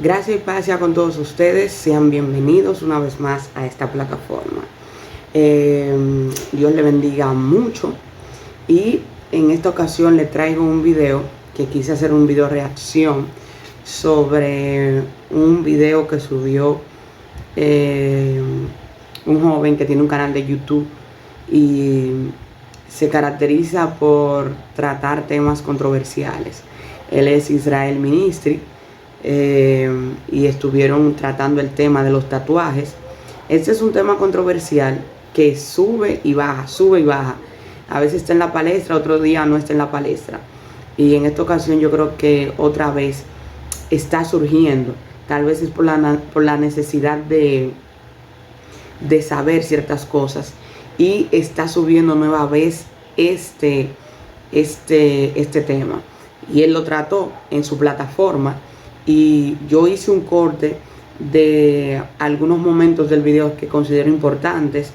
Gracias y paz sea con todos ustedes. Sean bienvenidos una vez más a esta plataforma. Dios le bendiga mucho. Y en esta ocasión le traigo un video que quise hacer un video reacción sobre un video que subió un joven que tiene un canal de YouTube y se caracteriza por tratar temas controversiales. Él es Israel Ministry. Y estuvieron tratando el tema de los tatuajes. Este es un tema controversial que sube y baja, sube y baja. A veces está en la palestra, otro día no está en la palestra. Y en esta ocasión yo creo que otra vez está surgiendo. Tal vez es por la necesidad de saber ciertas cosas. Y está subiendo nueva vez este tema. Y él lo trató en su plataforma. Y yo hice un corte de algunos momentos del video que considero importantes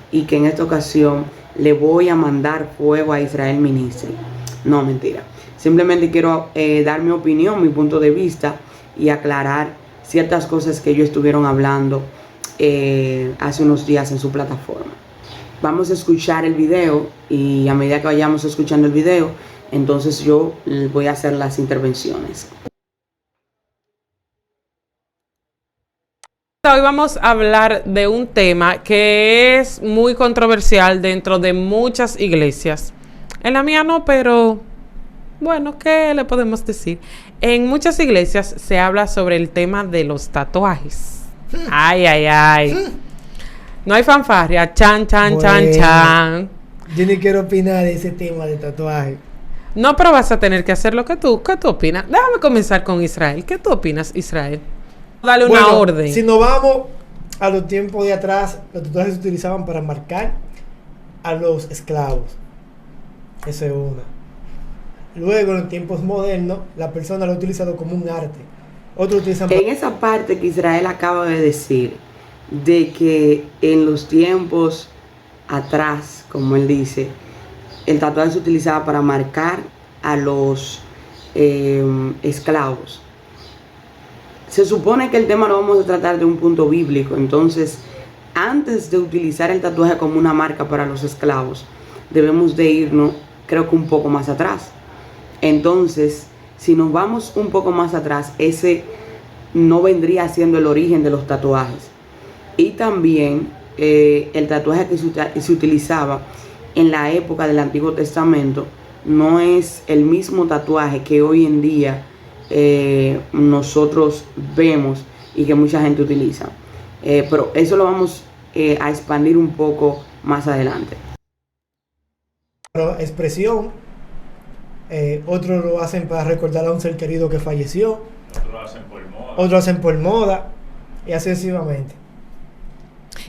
y que en esta ocasión le voy a mandar fuego a Israel Ministry. No, mentira. Simplemente quiero dar mi opinión, mi punto de vista y aclarar ciertas cosas que ellos estuvieron hablando hace unos días en su plataforma. Vamos a escuchar el video y a medida que vayamos escuchando el video, entonces yo voy a hacer las intervenciones. Hoy vamos a hablar de un tema que es muy controversial dentro de muchas iglesias. En la mía no, pero bueno, ¿qué le podemos decir? En muchas iglesias se habla sobre el tema de los tatuajes. Ay, ay, ay. No hay fanfarria. Chan, chan, chan, chan. Yo ni quiero opinar de ese tema de tatuaje. No, pero vas a tener que hacer lo que tú. ¿Qué tú opinas? Déjame comenzar con Israel. ¿Qué tú opinas, Israel? Dale una orden. Si nos vamos a los tiempos de atrás, los tatuajes se utilizaban para marcar a los esclavos. Eso es una. Luego, en los tiempos modernos, la persona lo ha utilizado como un arte. Otros utilizan en esa parte que Israel acaba de decir, de que en los tiempos atrás, como él dice, el tatuaje se utilizaba para marcar a los esclavos. Se supone que el tema lo vamos a tratar de un punto bíblico. Entonces, antes de utilizar el tatuaje como una marca para los esclavos, debemos de irnos, creo que un poco más atrás. Entonces, si nos vamos un poco más atrás, ese no vendría siendo el origen de los tatuajes. Y también el tatuaje que se utilizaba en la época del Antiguo Testamento no es el mismo tatuaje que hoy en día nosotros vemos y que mucha gente utiliza, pero eso lo vamos a expandir un poco más adelante. Expresión, otros lo hacen para recordar a un ser querido que falleció, otros lo hacen por moda, y así sucesivamente.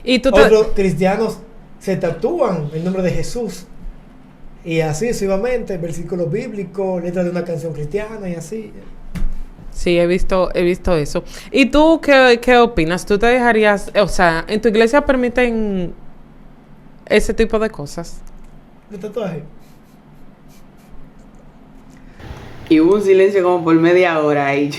¿Y otros cristianos se tatúan el nombre de Jesús y así sucesivamente, versículos bíblicos, letras de una canción cristiana y así. Sí, he visto eso. ¿Y tú qué opinas? ¿Tú te dejarías, o sea, en tu iglesia permiten ese tipo de cosas? ¿De tatuaje? Y hubo un silencio como por media hora ahí.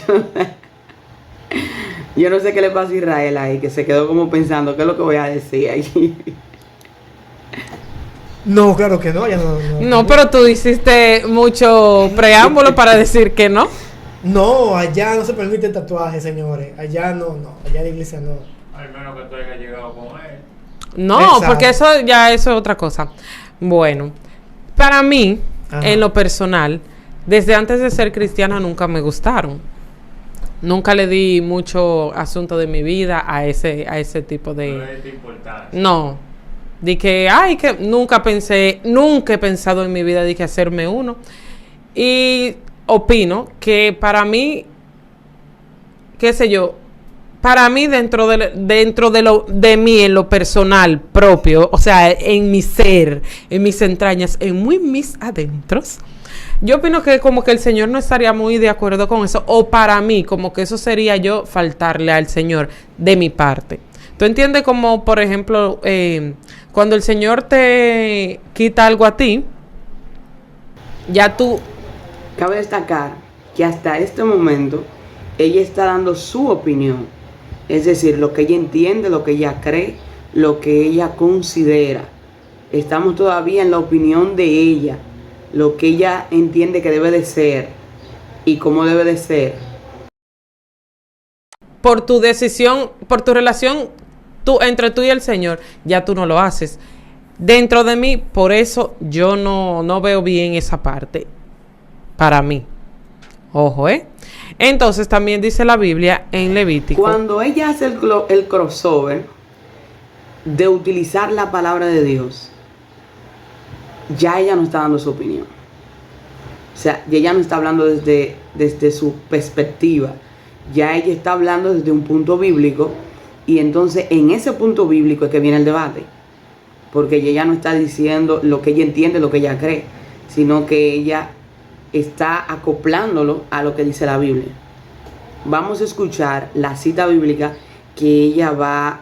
Yo no sé qué le pasa a Israel ahí, que se quedó como pensando qué es lo que voy a decir ahí. No, claro que no, ya no. No, pero tú hiciste mucho preámbulo para decir que no. No, allá no se permite tatuaje, señores. Allá no, allá la iglesia no. al menos que tú hayas llegado con él. No, exacto, porque eso es otra cosa. Bueno, para mí, ajá, en lo personal, desde antes de ser cristiana nunca me gustaron. Nunca le di mucho asunto de mi vida a ese tipo de... No le diste importancia. No. De que, que nunca he pensado en mi vida de que hacerme uno. Y opino que para mí, qué sé yo, para mí dentro de mí, en lo personal propio, o sea, en mi ser, en mis entrañas, en muy mis adentros, yo opino que como que el Señor no estaría muy de acuerdo con eso, o para mí, como que eso sería yo faltarle al Señor de mi parte. ¿Tú entiendes? Como, por ejemplo, cuando el Señor te quita algo a ti, ya tú... Cabe destacar que hasta este momento ella está dando su opinión, es decir, lo que ella entiende, lo que ella cree, lo que ella considera. Estamos todavía en la opinión de ella, lo que ella entiende que debe de ser y cómo debe de ser. Por tu decisión, por tu relación entre tú y el Señor, ya tú no lo haces. Dentro de mí, por eso yo no veo bien esa parte. Para mí. Ojo, ¿eh? Entonces también dice la Biblia en Levítico. Cuando ella hace el crossover de utilizar la palabra de Dios, ya ella no está dando su opinión. O sea, ella no está hablando desde su perspectiva. Ya ella está hablando desde un punto bíblico. Y entonces en ese punto bíblico es que viene el debate. Porque ella no está diciendo lo que ella entiende, lo que ella cree, sino que ella está acoplándolo a lo que dice la Biblia. Vamos a escuchar la cita bíblica que ella va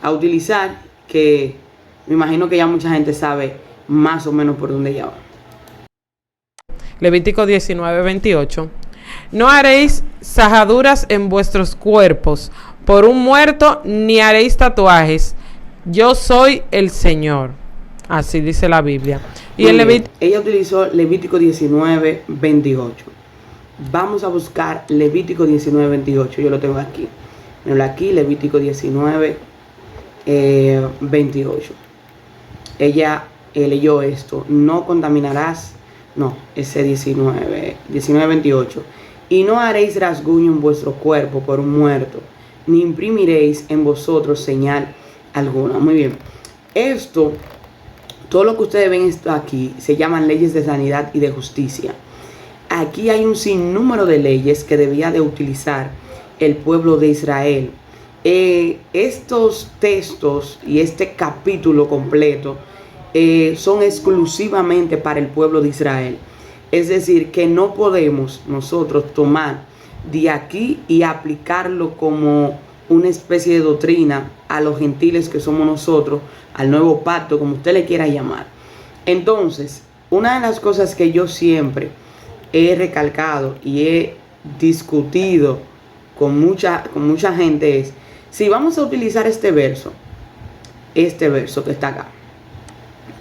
a utilizar, que me imagino que ya mucha gente sabe más o menos por dónde ella va. Levítico 19:28. No haréis sajaduras en vuestros cuerpos por un muerto, ni haréis tatuajes. Yo soy el Señor. Así dice la Biblia. Y ella utilizó Levítico 19:28. Vamos a buscar Levítico 19:28. Yo lo tengo aquí. Míralo aquí, Levítico 19:28. Ella leyó esto. No contaminarás. No, ese 19:28. Y no haréis rasguño en vuestro cuerpo por un muerto, ni imprimiréis en vosotros señal alguna. Muy bien. Esto, todo lo que ustedes ven esto aquí, se llaman leyes de sanidad y de justicia. Aquí hay un sinnúmero de leyes que debía de utilizar el pueblo de Israel. Estos textos y este capítulo completo son exclusivamente para el pueblo de Israel. Es decir, que no podemos nosotros tomar de aquí y aplicarlo como una especie de doctrina a los gentiles que somos nosotros, al nuevo pacto, como usted le quiera llamar. Entonces, una de las cosas que yo siempre he recalcado y he discutido con mucha gente es, si vamos a utilizar este verso que está acá,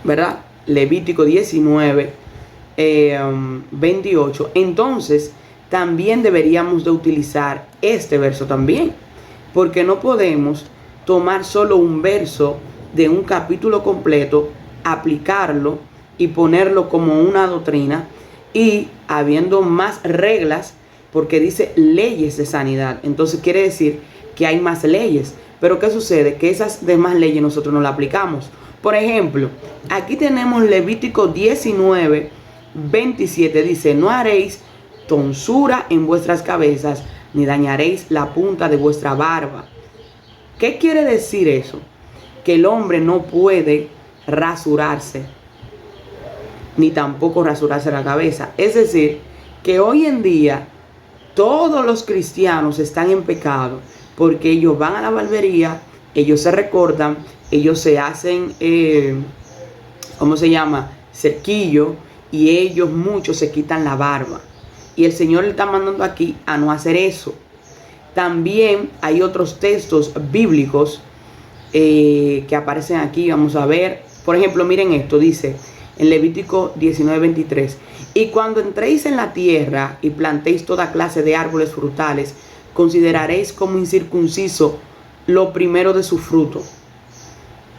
¿verdad? Levítico 19:28, entonces también deberíamos de utilizar este verso también, porque no podemos tomar solo un verso de un capítulo completo, aplicarlo y ponerlo como una doctrina, y habiendo más reglas, porque dice leyes de sanidad, entonces quiere decir que hay más leyes. Pero ¿qué sucede? Que esas demás leyes nosotros no las aplicamos. Por ejemplo, aquí tenemos Levítico 19:27, dice: no haréis tonsura en vuestras cabezas, ni dañaréis la punta de vuestra barba. ¿Qué quiere decir eso? Que el hombre no puede rasurarse, ni tampoco rasurarse la cabeza. Es decir, que hoy en día todos los cristianos están en pecado, porque ellos van a la barbería, ellos se recortan, ellos se hacen, cerquillo, y ellos muchos se quitan la barba. Y el Señor le está mandando aquí a no hacer eso. También hay otros textos bíblicos que aparecen aquí. Vamos a ver. Por ejemplo, miren esto. Dice en Levítico 19:23: y cuando entréis en la tierra y plantéis toda clase de árboles frutales, consideraréis como incircunciso lo primero de su fruto.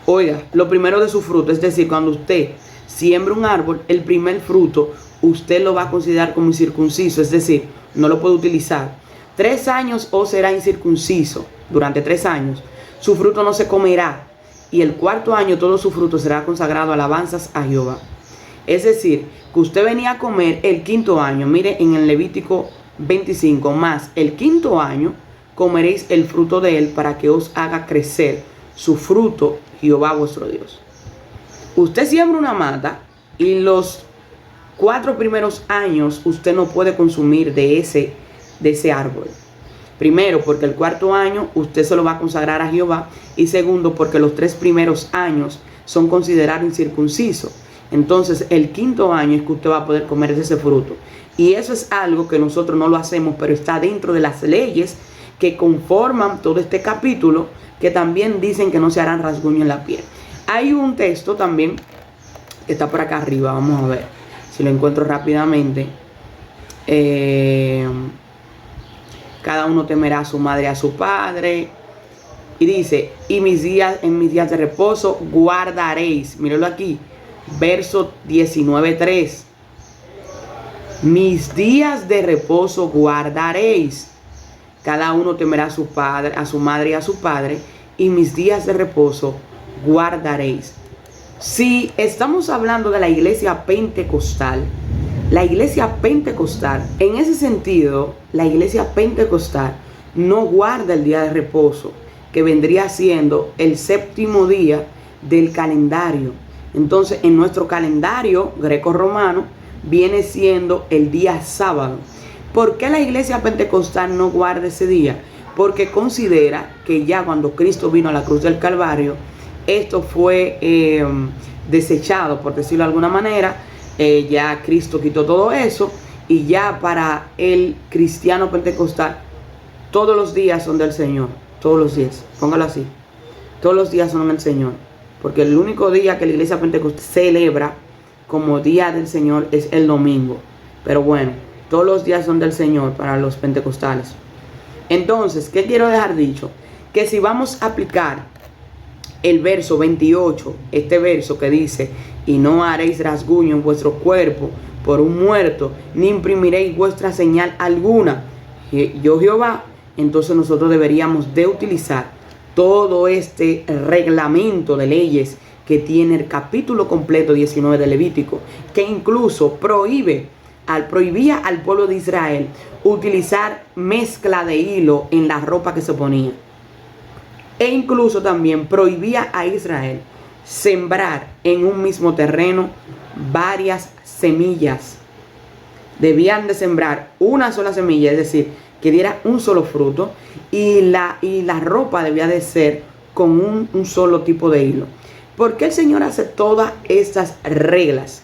Oiga, lo primero de su fruto. Es decir, cuando usted siembra un árbol, el primer fruto, usted lo va a considerar como incircunciso. Es decir, no lo puede utilizar. 3 años os será incircunciso. Durante 3 años su fruto no se comerá, y el 4.º año todo su fruto será consagrado a alabanzas a Jehová. Es decir, que usted venía a comer el 5.º año. Mire en el Levítico 25: más el 5.º año comeréis el fruto de él, para que os haga crecer su fruto Jehová vuestro Dios. Usted siembra una mata y los 4 primeros años usted no puede consumir de ese árbol. Primero, porque el 4.º año usted se lo va a consagrar a Jehová, y segundo, porque los 3 primeros años son considerados incircuncisos. Entonces el 5.º año es que usted va a poder comer de ese fruto. Y eso es algo que nosotros no lo hacemos, pero está dentro de las leyes que conforman todo este capítulo, que también dicen que no se harán rasguños en la piel. Hay un texto también que está por acá arriba, vamos a ver si lo encuentro rápidamente. Cada uno temerá a su madre y a su padre. Y dice, y en mis días de reposo guardaréis. Míralo aquí, verso 19:3. Mis días de reposo guardaréis. Cada uno temerá a su padre, a su madre y a su padre. Y mis días de reposo guardaréis. Si estamos hablando de la iglesia pentecostal, en ese sentido, la iglesia pentecostal no guarda el día de reposo, que vendría siendo el séptimo día del calendario. Entonces, en nuestro calendario greco-romano viene siendo el día sábado. ¿Por qué la iglesia pentecostal no guarda ese día? Porque considera que ya cuando Cristo vino a la cruz del Calvario, esto fue desechado, por decirlo de alguna manera. Ya Cristo quitó todo eso, y ya para el cristiano pentecostal todos los días son del Señor. Todos los días, póngalo así, todos los días son del Señor, porque el único día que la iglesia pentecostal celebra como día del Señor es el domingo. Pero bueno, todos los días son del Señor para los pentecostales. Entonces, ¿qué quiero dejar dicho? Que si vamos a aplicar el verso 28, este verso que dice, y no haréis rasguño en vuestro cuerpo por un muerto, ni imprimiréis vuestra señal alguna, yo Jehová. Entonces nosotros deberíamos de utilizar todo este reglamento de leyes que tiene el capítulo completo 19 de Levítico, que incluso prohibía al pueblo de Israel utilizar mezcla de hilo en la ropa que se ponía. E incluso también prohibía a Israel sembrar en un mismo terreno varias semillas. Debían de sembrar una sola semilla, es decir, que diera un solo fruto, y la ropa debía de ser con un solo tipo de hilo. ¿Por qué el Señor hace todas estas reglas?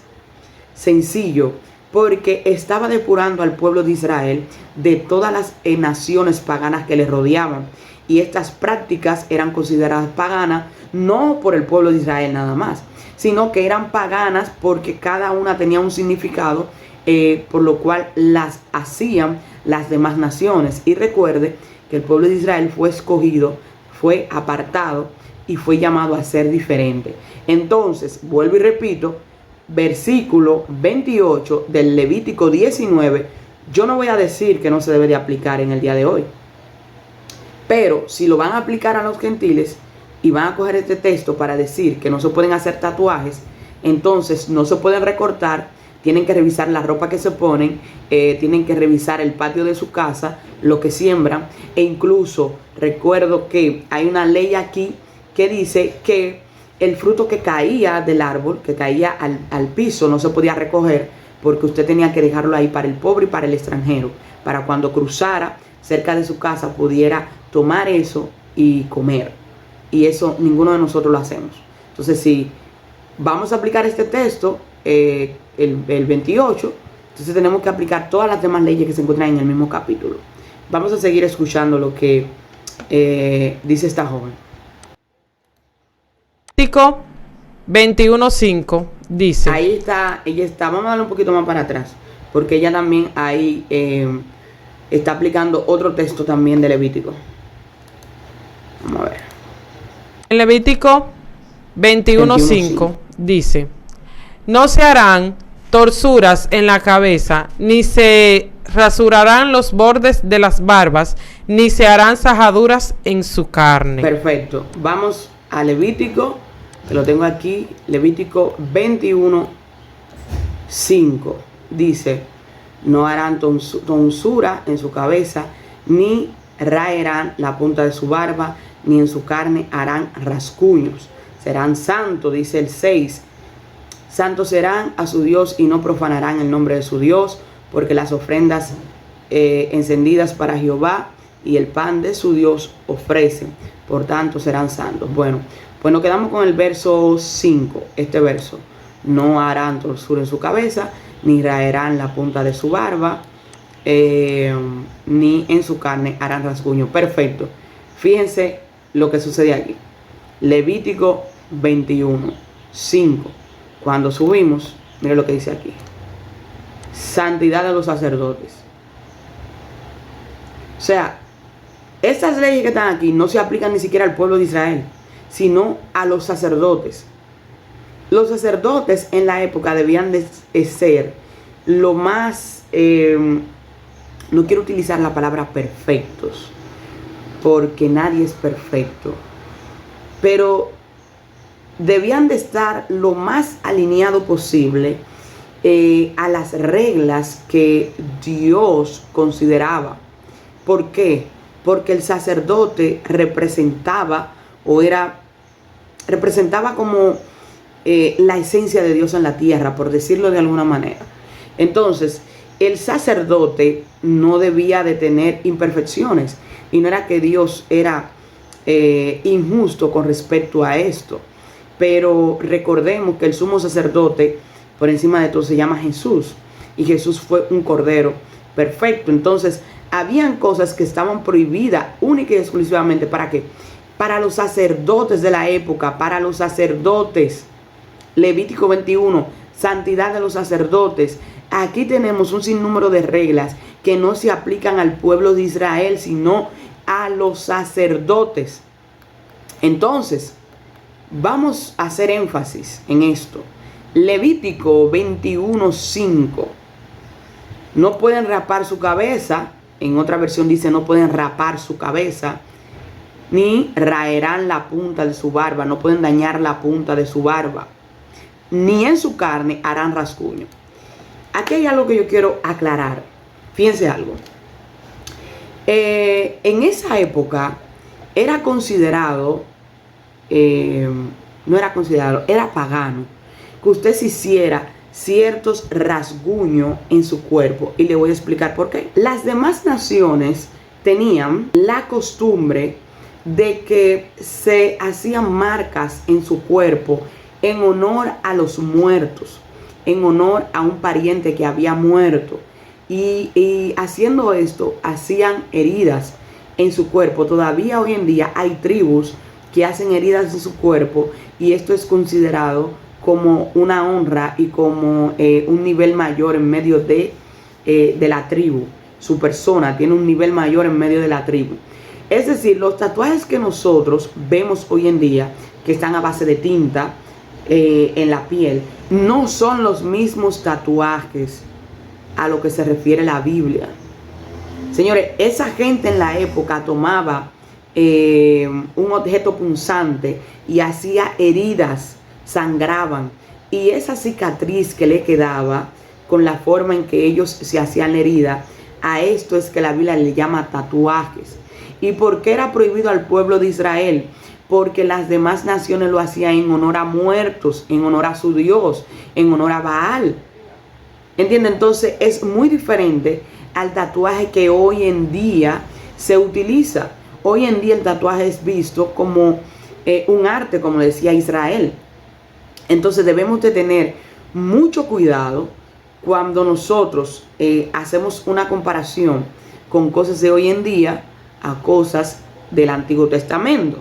Sencillo, porque estaba depurando al pueblo de Israel de todas las naciones paganas que les rodeaban. Y estas prácticas eran consideradas paganas no por el pueblo de Israel nada más, sino que eran paganas porque cada una tenía un significado, por lo cual las hacían las demás naciones. Y recuerde que el pueblo de Israel fue escogido, fue apartado y fue llamado a ser diferente. Entonces, vuelvo y repito, versículo 28 del Levítico 19, yo no voy a decir que no se debe de aplicar en el día de hoy, pero si lo van a aplicar a los gentiles y van a coger este texto para decir que no se pueden hacer tatuajes, entonces no se pueden recortar, tienen que revisar la ropa que se ponen, tienen que revisar el patio de su casa, lo que siembran, e incluso recuerdo que hay una ley aquí que dice que el fruto que caía del árbol, que caía al piso, no se podía recoger, porque usted tenía que dejarlo ahí para el pobre y para el extranjero, para cuando cruzara cerca de su casa pudiera tomar eso y comer. Y eso ninguno de nosotros lo hacemos. Entonces, si vamos a aplicar este texto, el 28, entonces tenemos que aplicar todas las demás leyes que se encuentran en el mismo capítulo. Vamos a seguir escuchando lo que dice esta joven. Levítico 21:5 dice. Ahí está, ella está, vamos a darle un poquito más para atrás, porque ella también ahí está aplicando otro texto también de Levítico. Vamos a ver. En Levítico 21:5 dice: no se harán torsuras en la cabeza, ni se rasurarán los bordes de las barbas, ni se harán sajaduras en su carne. Perfecto. Vamos a Levítico, que lo tengo aquí, Levítico 21:5. Dice: no harán tonsura en su cabeza, ni raerán la punta de su barba, ni en su carne harán rascuños. Serán santos, dice el 6. Santos serán a su Dios y no profanarán el nombre de su Dios, porque las ofrendas encendidas para Jehová y el pan de su Dios ofrecen. Por tanto serán santos. Bueno, pues nos quedamos con el verso 5. Este verso: no harán tortura en su cabeza, ni raerán la punta de su barba, ni en su carne harán rasguño. Perfecto. Fíjense lo que sucede aquí. Levítico 21, 5. Cuando subimos, miren lo que dice aquí. Santidad de los sacerdotes. O sea, estas leyes que están aquí no se aplican ni siquiera al pueblo de Israel, sino a los sacerdotes. Los sacerdotes en la época debían de ser lo más, no quiero utilizar la palabra perfectos, porque nadie es perfecto, pero debían de estar lo más alineado posible a las reglas que Dios consideraba. ¿Por qué? Porque el sacerdote representaba como la esencia de Dios en la tierra, por decirlo de alguna manera. Entonces, el sacerdote no debía de tener imperfecciones, y no era que Dios era injusto con respecto a esto, pero recordemos que el sumo sacerdote por encima de todo se llama Jesús, y Jesús fue un cordero perfecto. Entonces habían cosas que estaban prohibidas única y exclusivamente ¿para qué? Para los sacerdotes de la época, para los sacerdotes. Levítico 21, santidad de los sacerdotes. Aquí tenemos un sinnúmero de reglas que no se aplican al pueblo de Israel, sino a los sacerdotes. Entonces, vamos a hacer énfasis en esto. Levítico 21:5. No pueden rapar su cabeza. En otra versión dice no pueden rapar su cabeza. Ni raerán la punta de su barba. No pueden dañar la punta de su barba. Ni en su carne harán rasguño. Aquí hay algo que yo quiero aclarar. Fíjense algo. En esa época era considerado, no era considerado, era pagano que usted se hiciera ciertos rasguños en su cuerpo. Y le voy a explicar por qué. Las demás naciones tenían la costumbre de que se hacían marcas en su cuerpo en honor a los muertos, en honor a un pariente que había muerto. Y haciendo esto, hacían heridas en su cuerpo. Todavía hoy en día hay tribus que hacen heridas en su cuerpo, y esto es considerado como una honra y como un nivel mayor en medio de la tribu. Su persona tiene un nivel mayor en medio de la tribu. Es decir, los tatuajes que nosotros vemos hoy en día, que están a base de tinta en la piel, no son los mismos tatuajes a lo que se refiere la Biblia. Señores, esa gente en la época tomaba un objeto punzante y hacía heridas, sangraban, y esa cicatriz que le quedaba con la forma en que ellos se hacían la herida, a esto es que la Biblia le llama tatuajes. ¿Y por qué era prohibido al pueblo de Israel? Porque las demás naciones lo hacían en honor a muertos, en honor a su Dios, en honor a Baal. ¿Entienden? Entonces es muy diferente al tatuaje que hoy en día se utiliza. Hoy en día el tatuaje es visto como un arte, como decía Israel. Entonces debemos de tener mucho cuidado cuando nosotros hacemos una comparación con cosas de hoy en día a cosas del Antiguo Testamento.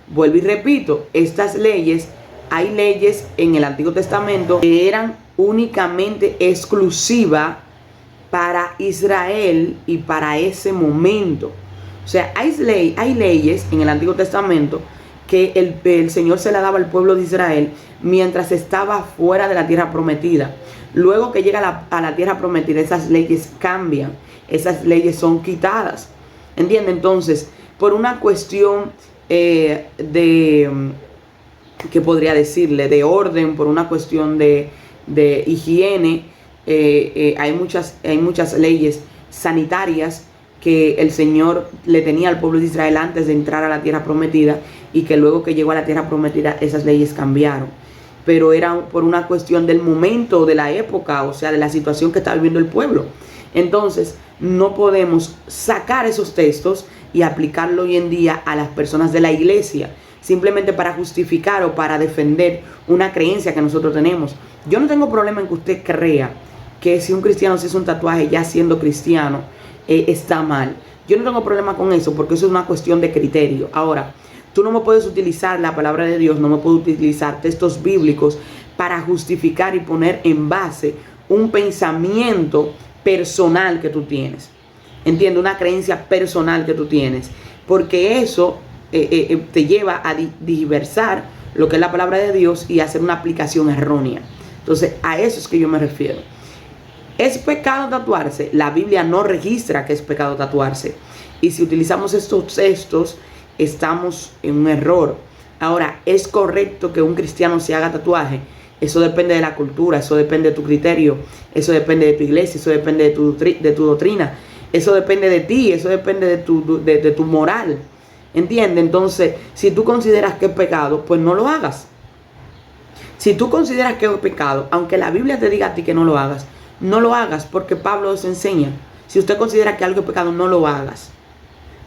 Vuelvo y repito, estas leyes, hay leyes en el Antiguo Testamento que eran únicamente exclusivas para Israel y para ese momento. O sea, hay leyes en el Antiguo Testamento que el Señor se la daba al pueblo de Israel mientras estaba fuera de la tierra prometida. Luego que llega a la tierra prometida, esas leyes cambian, esas leyes son quitadas. ¿Entiende? Entonces, por una cuestión ¿qué podría decirle? De orden, por una cuestión de higiene, hay muchas leyes sanitarias que el Señor le tenía al pueblo de Israel antes de entrar a la tierra prometida, y que luego que llegó a la tierra prometida esas leyes cambiaron. Pero era por una cuestión del momento, de la época, o sea, de la situación que estaba viviendo el pueblo. Entonces, no podemos sacar esos textos y aplicarlo hoy en día a las personas de la iglesia, simplemente para justificar o para defender una creencia que nosotros tenemos. Yo no tengo problema en que usted crea que si un cristiano se hace un tatuaje ya siendo cristiano, está mal. Yo no tengo problema con eso porque eso es una cuestión de criterio. Ahora, tú no me puedes utilizar la palabra de Dios, no me puedes utilizar textos bíblicos para justificar y poner en base un pensamiento personal que tú tienes. Entiende, una creencia personal que tú tienes. Porque eso te lleva a diversar lo que es la palabra de Dios y hacer una aplicación errónea. Entonces, a eso es que yo me refiero. ¿Es pecado tatuarse? La Biblia no registra que es pecado tatuarse. Y si utilizamos estos textos, estamos en un error. Ahora, ¿es correcto que un cristiano se haga tatuaje? Eso depende de la cultura, eso depende de tu criterio, eso depende de tu iglesia, eso depende de tu doctrina, eso depende de ti, eso depende de tu moral. ¿Entiendes? Entonces, si tú consideras que es pecado, pues no lo hagas. Si tú consideras que es pecado, aunque la Biblia te diga a ti que no lo hagas, no lo hagas porque Pablo os enseña. Si usted considera que algo es pecado, no lo hagas.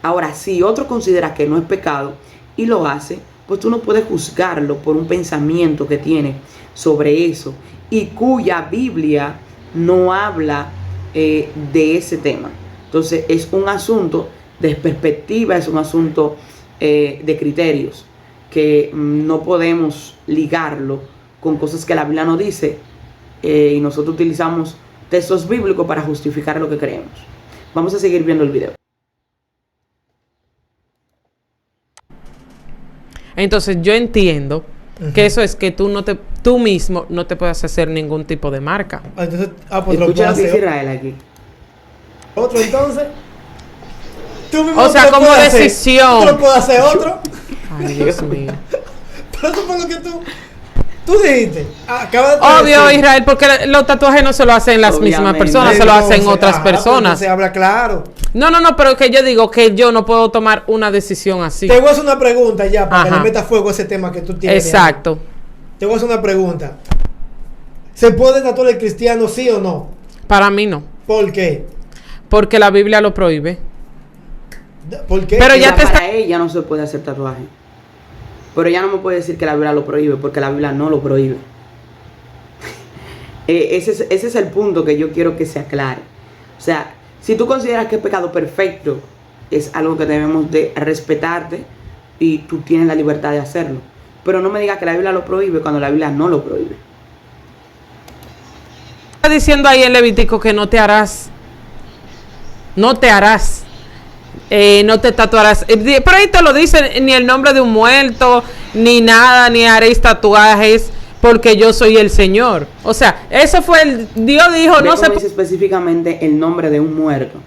Ahora, si otro considera que no es pecado y lo hace, pues tú no puedes juzgarlo por un pensamiento que tiene sobre eso y cuya Biblia no habla de ese tema. Entonces es un asunto de perspectiva, es un asunto de criterios que no podemos ligarlo con cosas que la Biblia no dice y nosotros utilizamos textos bíblicos para justificar lo que creemos. Vamos a seguir viendo el video. Entonces yo entiendo que eso es que tú mismo no te puedes hacer ningún tipo de marca. Entonces, pues Escucha lo que dice Israel aquí. Otro entonces. Tú mismo O sea, te como puedes decisión. Hacer. ¿Tú lo puedes hacer otro? Ay, Dios mío. Pero eso fue lo que tú dijiste. Acaba de Obvio, decir. Israel, porque los tatuajes no se lo hacen las mismas Obviamente. personas, se lo hacen otras Pues personas. se habla claro. No, pero que yo digo que yo no puedo tomar una decisión así. Te voy a hacer una pregunta ya para que Ajá. le meta fuego a ese tema que tú tienes. Exacto. Te voy a hacer una pregunta. ¿Se puede tatuar el cristiano sí o no? Para mí no. ¿Por qué? Porque la Biblia lo prohíbe. ¿Por qué? Pero ya Mira, te para está- ella no se puede hacer tatuaje. Pero ella no me puede decir que la Biblia lo prohíbe, porque la Biblia no lo prohíbe. Ese es el punto que yo quiero que se aclare. O sea, si tú consideras que es pecado, perfecto, es algo que debemos de respetarte y tú tienes la libertad de hacerlo. Pero no me digas que la Biblia lo prohíbe cuando la Biblia no lo prohíbe. Está diciendo ahí en Levítico que no te tatuarás. Pero ahí te lo dice, ni el nombre de un muerto, ni nada, ni haréis tatuajes, porque yo soy el Señor. O sea, eso fue Dios dijo, Ve no cómo se dice específicamente el nombre de un muerto,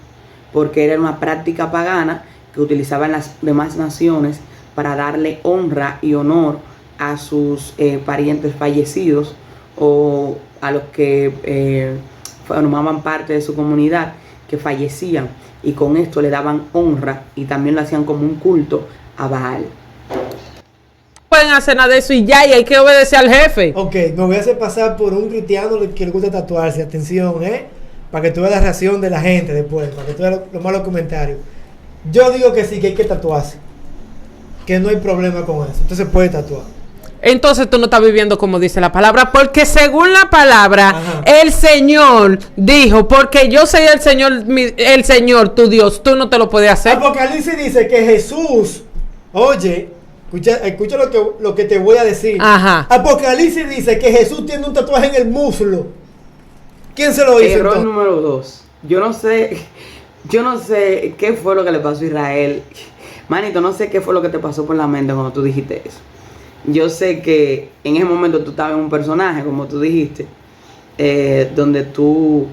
porque era una práctica pagana que utilizaban las demás naciones para darle honra y honor a sus parientes fallecidos o a los que formaban parte de su comunidad que fallecían, y con esto le daban honra y también lo hacían como un culto a Baal. pueden hacer nada de eso y ya, y hay que obedecer al jefe. Ok, me voy a hacer pasar por un cristiano que le gusta tatuarse. Atención, para que tú veas la reacción de la gente después, para que tú veas los malos comentarios. Yo digo que sí, que hay que tatuarse. Que no hay problema con eso. Entonces puede tatuar. Entonces tú no estás viviendo como dice la palabra, porque según la palabra, Ajá. el Señor dijo, porque yo soy el Señor, tu Dios, tú no te lo puedes hacer. Apocalipsis dice que Jesús, oye, escucha lo que te voy a decir. Ajá. Apocalipsis dice que Jesús tiene un tatuaje en el muslo. ¿Quién se lo hizo? Error entonces? número 2. Yo no sé qué fue lo que le pasó a Israel. Manito, no sé qué fue lo que te pasó por la mente cuando tú dijiste eso. Yo sé que en ese momento tú estabas en un personaje, como tú dijiste, donde tú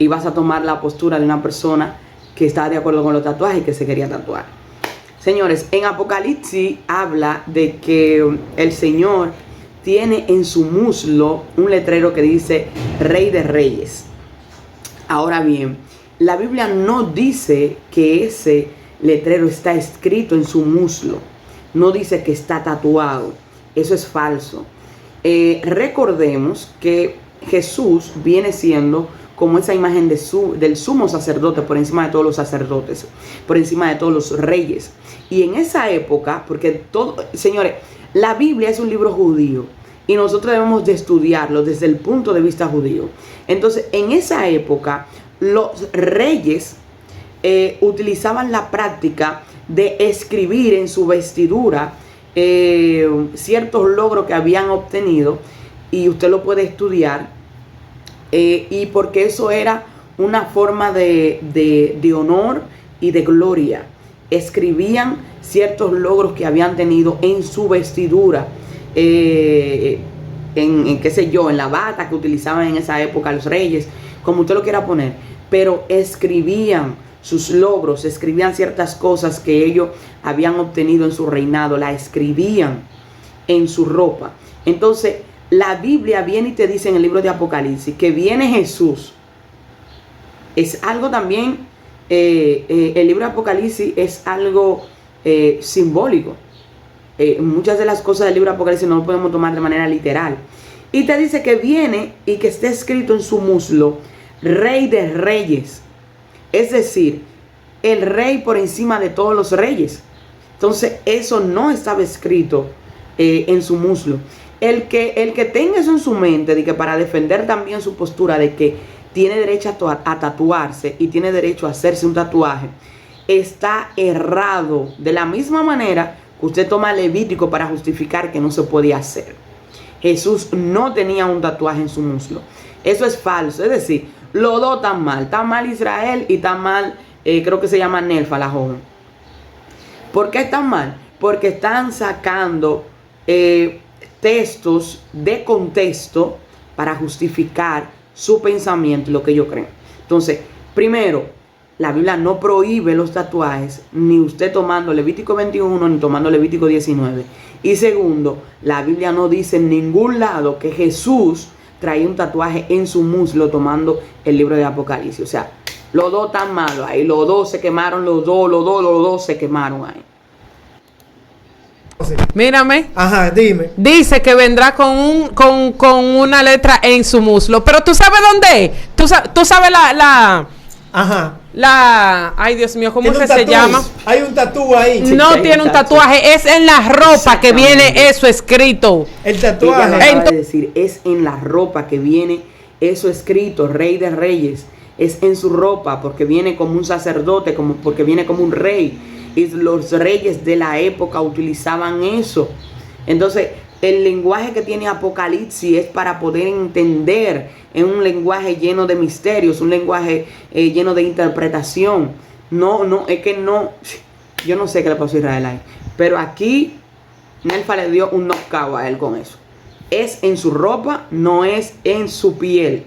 ibas a tomar la postura de una persona que estaba de acuerdo con los tatuajes y que se quería tatuar. Señores, en Apocalipsis habla de que el Señor tiene en su muslo un letrero que dice Rey de Reyes. Ahora bien, la Biblia no dice que ese letrero está escrito en su muslo. No dice que está tatuado. Eso es falso. Recordemos que Jesús viene siendo como esa imagen del sumo sacerdote por encima de todos los sacerdotes, por encima de todos los reyes. Y en esa época, porque señores, la Biblia es un libro judío. y nosotros debemos de estudiarlo desde el punto de vista judío. Entonces, en esa época, los reyes utilizaban la práctica de escribir en su vestidura ciertos logros que habían obtenido, y usted lo puede estudiar, y porque eso era una forma de honor y de gloria. Escribían ciertos logros que habían tenido en su vestidura, en qué sé yo, en la bata que utilizaban en esa época los reyes, como usted lo quiera poner, pero escribían sus logros, escribían ciertas cosas que ellos habían obtenido en su reinado, la escribían en su ropa. Entonces, la Biblia viene y te dice en el libro de Apocalipsis que viene Jesús. Es algo también, el libro de Apocalipsis es algo simbólico. Muchas de las cosas del libro de Apocalipsis no lo podemos tomar de manera literal. Y te dice que viene y que está escrito en su muslo, Rey de Reyes. Es decir, el rey por encima de todos los reyes. Entonces, eso no estaba escrito en su muslo. El que tenga eso en su mente, de que para defender también su postura de que tiene derecho a tatuarse y tiene derecho a hacerse un tatuaje, está errado. De la misma manera que usted toma Levítico para justificar que no se podía hacer. Jesús no tenía un tatuaje en su muslo. Eso es falso. Es decir, los dos están mal. Está mal Israel y está mal, creo que se llama Nelfa, la joven. ¿Por qué están mal? Porque están sacando textos de contexto para justificar su pensamiento y lo que ellos creen. Entonces, primero, la Biblia no prohíbe los tatuajes, ni usted tomando Levítico 21 ni tomando Levítico 19. Y segundo, la Biblia no dice en ningún lado que Jesús traía un tatuaje en su muslo tomando el libro de Apocalipsis. O sea, los dos están malos ahí, los dos se quemaron, los dos se quemaron ahí. Mírame. Ajá, dime. Dice que vendrá con una letra en su muslo. Pero ¿tú sabes dónde es? ¿Tú sabes Ajá. ay, Dios mío, ¿cómo ¿Tiene que un se tatú? llama? Hay un tatú ahí. Sí, No hay tiene un un tatuaje, es en la ropa que viene eso escrito. El Ella lo tatuaje. acaba de decir, es en la ropa que viene eso escrito, Rey de Reyes. Es en su ropa porque viene como un sacerdote, porque viene como un rey. Y los reyes de la época utilizaban eso. Entonces, el lenguaje que tiene Apocalipsis es para poder entender. Es un lenguaje lleno de misterios, un lenguaje lleno de interpretación. Es que no. Yo no sé qué le pasó a Israel ahí. Pero aquí, Nelfa le dio un knockout a él con eso. Es en su ropa, no es en su piel.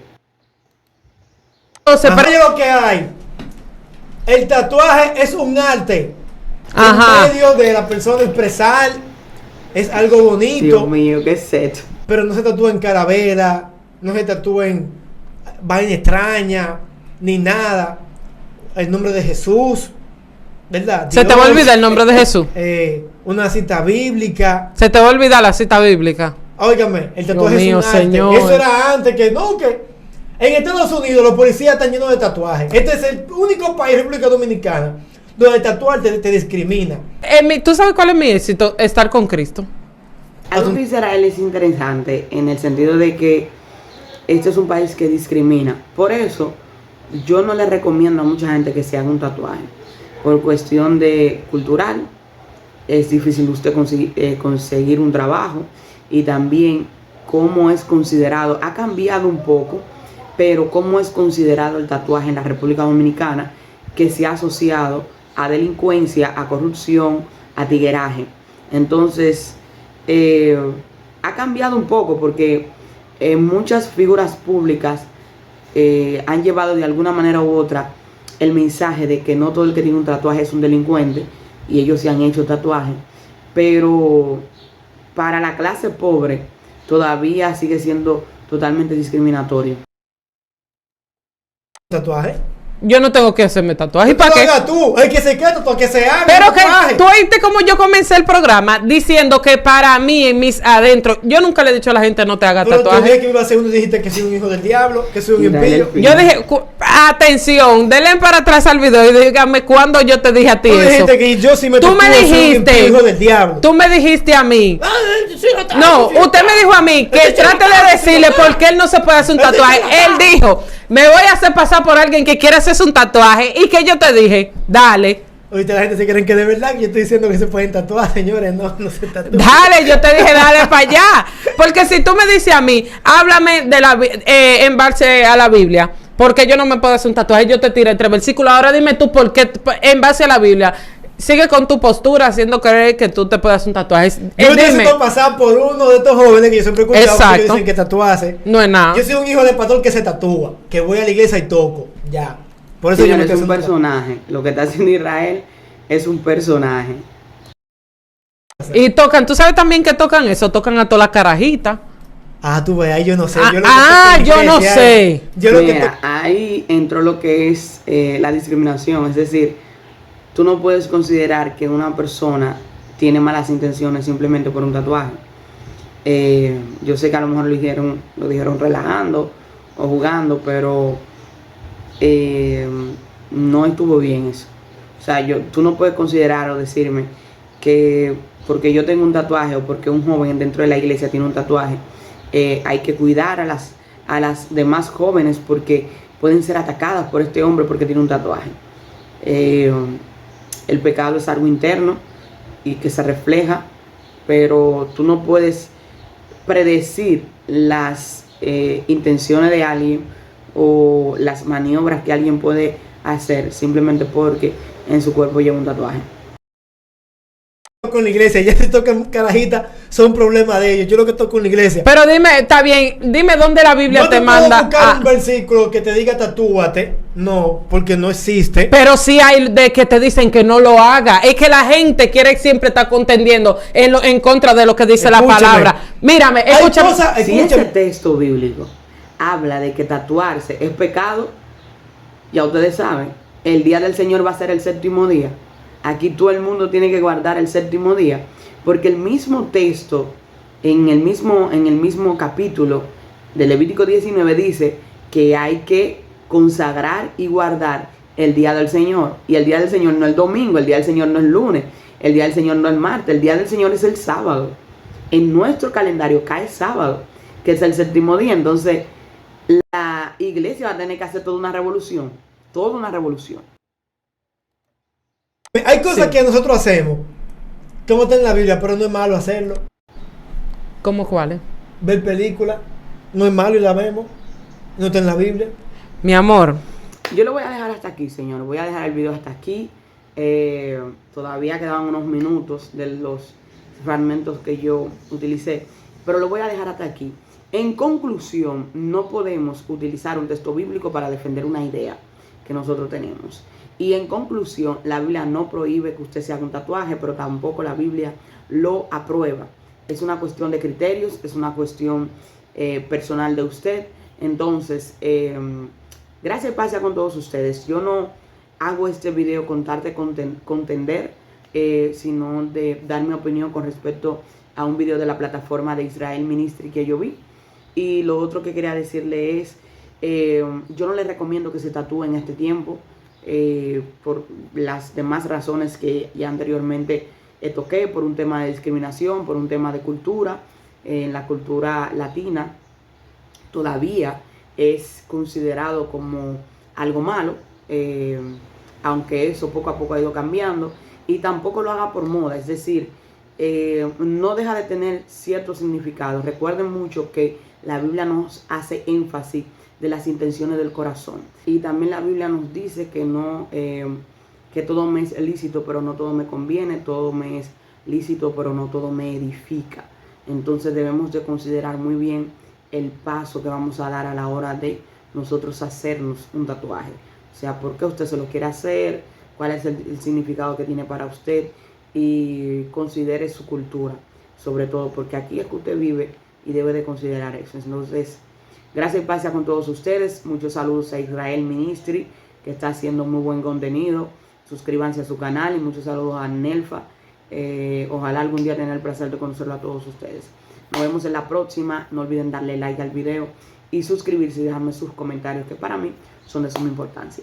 Entonces, Pero lo que hay. El tatuaje es un arte. Ajá. Un medio de la persona expresar. Es algo bonito. Dios mío, qué set. Pero no se tatúa en calavera. No se tatúa en vaina extraña. Ni nada. El nombre de Jesús. ¿Verdad? se te va a olvidar el nombre de Jesús. Una cita bíblica. Se te va a olvidar la cita bíblica. Óigame, el tatuaje Dios mío, es un arte. Señor. Eso era antes que en Estados Unidos los policías están llenos de tatuajes. Este es el único país, República Dominicana, donde tatuar te discrimina. ¿Tú sabes cuál es mi éxito? Estar con Cristo. Algo que dice Israel es interesante en el sentido de que este es un país que discrimina. Por eso, yo no le recomiendo a mucha gente que se haga un tatuaje. Por cuestión de cultural, es difícil usted conseguir un trabajo. Y también cómo es considerado, ha cambiado un poco, pero cómo es considerado el tatuaje en la República Dominicana, que se ha asociado a delincuencia, a corrupción, a tigueraje. Entonces, ha cambiado un poco porque muchas figuras públicas han llevado de alguna manera u otra el mensaje de que no todo el que tiene un tatuaje es un delincuente, y ellos se han hecho tatuajes, pero para la clase pobre todavía sigue siendo totalmente discriminatorio. ¿Tatuaje? yo no tengo que hacerme tatuaje. ¿Y Tú lo para qué? hagas tú, el que se quede tatuado, que se haga. Pero un que tatuaje. tú oíste como yo comencé el programa diciendo que para mí, en mis adentro, yo nunca le he dicho a la gente no te haga Pero tú tatuaje. dijiste que iba a ser uno, dijiste que soy un hijo del diablo, que soy un Y dale impío. el Yo dije, atención, denle para atrás al video y dígame cuándo yo te dije a ti Tú eso. dijiste que yo sí me Tú me tatúo, soy un impío, dijiste, hijo del diablo. tú me dijiste a mí. Ah, sí, No, usted me dijo a mí que trate de decirle por qué él no se puede hacer un tatuaje. Él dijo, me voy a hacer pasar por alguien que quiere hacerse un tatuaje. Y que yo te dije, dale, Ahorita la gente se creen que de verdad que yo estoy diciendo que se pueden tatuar, señores. No, no se tatúan. dale, yo te dije, dale para allá. Porque si tú me dices a mí, háblame de en base a la Biblia, porque yo no me puedo hacer un tatuaje, yo te tiré 3 versículos. Ahora dime tú por qué, en base a la Biblia, sigue con tu postura haciendo creer que tú te puedes hacer un tatuaje. Yo Dime, necesito pasar por uno de estos jóvenes que yo siempre he escuchado que Exacto. dicen que tatuarse. no es nada. Yo soy un hijo de pastor que se tatúa, que voy a la iglesia y toco. Ya. Por eso Señores, yo es me un personaje. Lo que está haciendo Israel es un personaje. Y tocan, tú sabes también que tocan eso, tocan a todas las carajitas. Ah, tú ves, ahí yo no sé. Ah, Yo lo que ah, toco en yo no iglesia, sé. Yo lo que Mira, ahí entró lo que es la discriminación. Es decir, tú no puedes considerar que una persona tiene malas intenciones simplemente por un tatuaje. Yo sé que a lo mejor lo dijeron relajando o jugando, pero no estuvo bien eso. O sea, tú no puedes considerar o decirme que porque yo tengo un tatuaje o porque un joven dentro de la iglesia tiene un tatuaje, hay que cuidar a las demás jóvenes porque pueden ser atacadas por este hombre porque tiene un tatuaje. El pecado es algo interno y que se refleja, pero tú no puedes predecir las intenciones de alguien o las maniobras que alguien puede hacer simplemente porque en su cuerpo lleva un tatuaje. toco en la iglesia, ya se tocan carajitas, son problemas de ellos. Yo lo que toco en la iglesia. Pero dime, está bien, dime dónde la Biblia No te te puedo manda. buscar un versículo que te diga tatúate. No, porque no existe. Pero sí hay de que te dicen que no lo haga. Es que la gente quiere siempre estar contendiendo en contra de lo que dice la Escúchame. palabra. Mírame, Hay escúchame. cosas- Si ese Escúchame. texto bíblico habla de que tatuarse es pecado, ya ustedes saben, el día del Señor va a ser el séptimo día. Aquí todo el mundo tiene que guardar el séptimo día, porque el mismo texto, en el mismo capítulo de Levítico 19 dice que hay que consagrar y guardar el día del Señor. Y el día del Señor no es el domingo, el día del Señor no es el lunes, el día del Señor no es el martes, el día del Señor es el sábado. En nuestro calendario cae sábado, que es el séptimo día. Entonces, la iglesia va a tener que hacer toda una revolución. Toda una revolución. Hay cosas Sí. que nosotros hacemos, como está en la Biblia, pero no es malo hacerlo. ¿Cómo cuáles? Ver películas, no es malo y la vemos. No está en la Biblia. Mi amor, Yo lo voy a dejar hasta aquí, señor. Voy a dejar el video hasta aquí. Todavía quedaban unos minutos de los fragmentos que yo utilicé, pero lo voy a dejar hasta aquí. En conclusión, no podemos utilizar un texto bíblico para defender una idea que nosotros tenemos. Y en conclusión, la Biblia no prohíbe que usted se haga un tatuaje, pero tampoco la Biblia lo aprueba. Es una cuestión de criterios, es una cuestión personal de usted. Entonces, gracias y paz sea con todos ustedes. Yo no hago este video con tal de contender, sino de dar mi opinión con respecto a un video de la plataforma de Israel Ministry que yo vi. Y lo otro que quería decirle es, yo no les recomiendo que se tatúen en este tiempo, por las demás razones que ya anteriormente toqué, por un tema de discriminación, por un tema de cultura. En la cultura latina todavía es considerado como algo malo, aunque eso poco a poco ha ido cambiando, y tampoco lo haga por moda, es decir, no deja de tener cierto significado. Recuerden mucho que la Biblia nos hace énfasis de las intenciones del corazón, y también la Biblia nos dice que no, que todo me es lícito, pero no todo me conviene, todo me es lícito, pero no todo me edifica. Entonces debemos de considerar muy bien el paso que vamos a dar a la hora de nosotros hacernos un tatuaje. O sea, por qué usted se lo quiere hacer, cuál es el significado que tiene para usted, y considere su cultura, sobre todo, porque aquí es que usted vive y debe de considerar eso. Entonces, gracias y paz sea con todos ustedes. Muchos saludos a Israel Ministry, que que está haciendo muy buen contenido. Suscríbanse a su canal y muchos saludos a Nelfa. Ojalá algún día tener el placer de conocerlo a todos ustedes. Nos vemos en la próxima. No olviden darle like al video y suscribirse y dejarme sus comentarios, que para mí son de suma importancia.